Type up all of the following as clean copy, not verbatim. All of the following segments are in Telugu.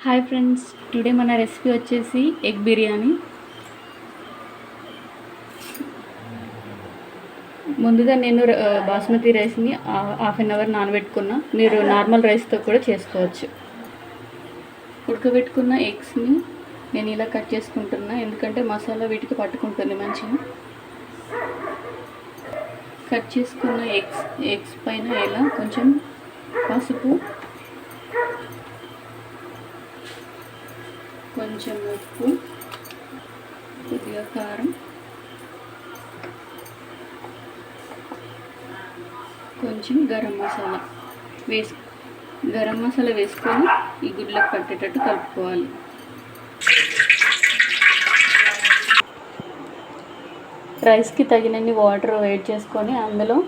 హాయ్ ఫ్రెండ్స్, టుడే మన రెసిపీ వచ్చేసి ఎగ్ బిర్యానీ. ముందుగా నేను బాస్మతి రైస్ని హాఫ్ అన్ అవర్ నానబెట్టుకున్నా. మీరు నార్మల్ రైస్తో కూడా చేసుకోవచ్చు. ఉడకబెట్టుకున్న ఎగ్స్ని నేను ఇలా కట్ చేసుకుంటున్నా, ఎందుకంటే మసాలా వీటికి పట్టుకుంటుంది మంచిగా. కట్ చేసుకున్న ఎగ్స్ పైన ఇలా కొంచెం పసుపు, కొంచెం ఉప్పు, కొద్దిగా కారం, కొంచెం గరం మసాలా వేసుకొని ఈ గుడ్లకు పట్టేటట్టు కలుపుకోవాలి. రైస్కి తగినన్ని వాటర్ వేడి చేసుకొని అందులో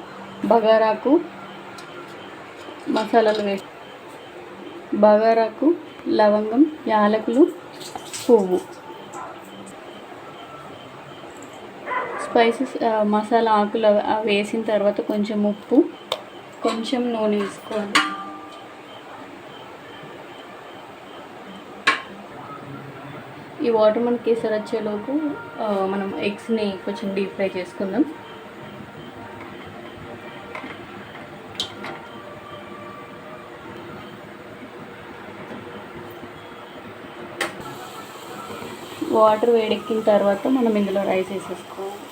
బగారాకు మసాలాలు బగారాకు, లవంగం, యాలకులు, పువ్వు, స్పైసెస్, మసాలా ఆకులు వేసిన తర్వాత కొంచెం ఉప్పు, కొంచెం నూనె వేసుకోవాలి. ఈ వాటర్ మనకి కేసరి వచ్చేలోపు మనం ఎగ్స్ని కొంచెం డీప్ ఫ్రై చేసుకుందాం. వాటర్ వేడెక్కిన తర్వాత మనం ఇందులో రైస్ వేసేసుకోవాలి.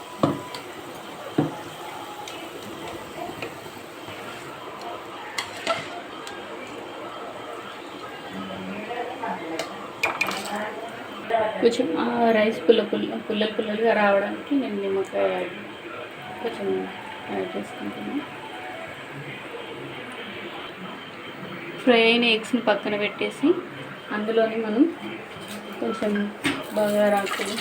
కొంచెం రైస్ పుల్లలుగా రావడానికి నేను నిమ్మకాయ కొంచెం యాడ్ చేసుకుంటున్నాను. ఫ్రై అయిన ఎగ్స్ని పక్కన పెట్టేసి అందులోని మనం కొంచెం బగారాకులు,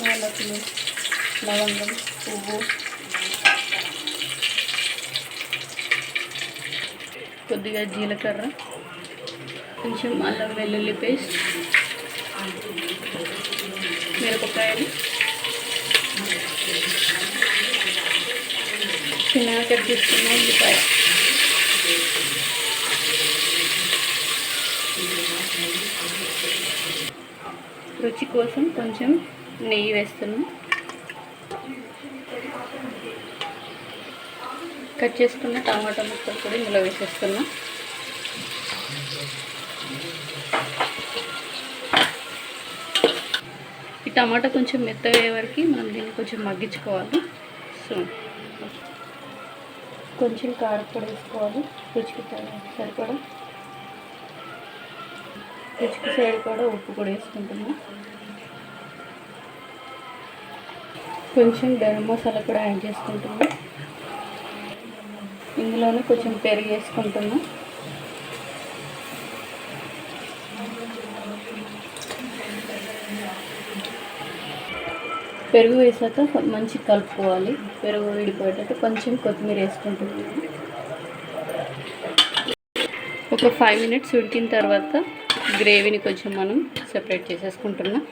యాలకులు, లవంగం, పువ్వు, కొద్దిగా జీలకర్ర, కొంచెం అల్లం వెల్లుల్లి పేస్ట్, మిరపకాయలు, చిన్నగా కట్ చేసుకున్న ఉల్లిపాయ, రుచి కోసం కొంచెం నెయ్యి వేస్తున్నాం. కట్ చేసుకున్న టమాటా ముక్కలు కూడా ఇందులో వేసేస్తున్నా. ఈ టమాటా కొంచెం మెత్తగా అయ్యే వరకు మనం దీన్ని కొంచెం మగ్గించుకోవాలి. సో కొంచెం కారపొడి వేసుకోవాలి, రుచికి సరిపడా ఉప్పు కూడా వేసుకుంటున్నాం. కొంచెం గరం మసాలా కూడా యాడ్ చేసుకుంటున్నాం. ఇందులోనే కొంచెం పెరుగు వేసుకుంటున్నాం. పెరుగు వేసాక మంచి కలుపుకోవాలి. పెరుగు విడిపోయేటట్టు కొంచెం కొత్తిమీర వేసుకుంటున్నాము. ఒక 5 minutes ఉడికిన తర్వాత గ్రేవీని కొంచెం మనం సెపరేట్ చేసేసుకుంటున్నాం.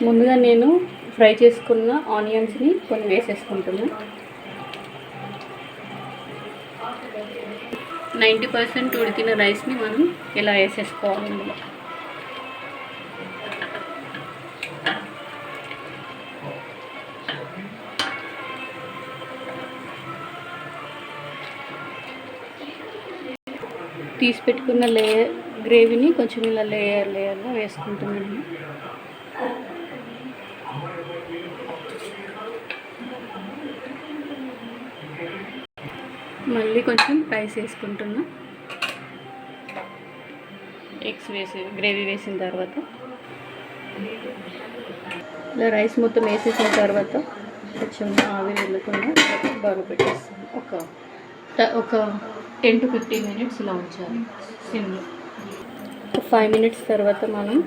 ముందుగా నేను ఫ్రై చేసుకున్న ఆనియన్స్ని కొన్ని వేసేసుకుంటున్నాను. 90% ఉడికిన రైస్ని మనం ఇలా వేసేసుకోవాలి. ఇందులో తీసి పెట్టుకున్న గ్రేవీని కొంచెం ఇలా లేయర్గా వేసుకుంటున్నాను. మళ్ళీ కొంచెం రైస్ వేసుకుంటున్నా. ఎగ్స్ గ్రేవీ వేసిన తర్వాత ఇలా రైస్ మొత్తం వేసేసిన తర్వాత కొంచెం ఆవిరి వెళ్ళకుండా బాగా పెట్టేస్తాను. ఒక 10 to 15 minutes ఇలా ఉంచాలి సిమ్లో. 5 minutes తర్వాత మనం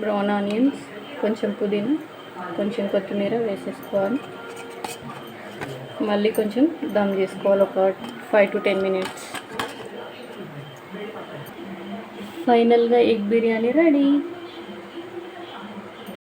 బ్రౌన్ ఆనియన్స్, కొంచెం పుదీనా, కొంచెం కొత్తిమీర వేసేసుకోవాలి. మళ్ళీ కొంచెం దమ్ చేసుకోవాలి ఒక 5 to 10 minutes. ఫైనల్గా ఎగ్ బిర్యానీ రెడీ.